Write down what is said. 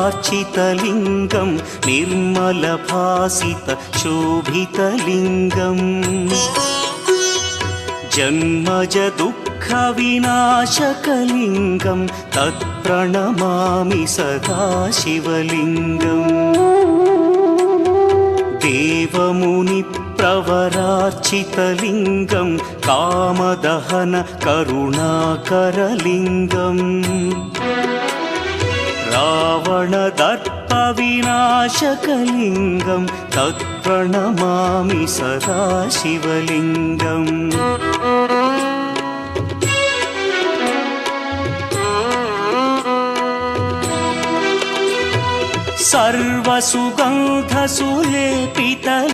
प्रवरार्चितलिङ्गं निर्मलभासितशोभितलिङ्गम् जन्मज दुःखविनाशकलिङ्गं तत्प्रणमामि सदा शिवलिङ्गम् देवमुनिप्रवरार्चितलिङ्गं कामदहन करुणाकरलिङ्गम् रावणदर्पविनाशकलिङ्गं तत्प्रणमामि सदा शिवलिङ्गम् सर्वसुगन्धसुलेपित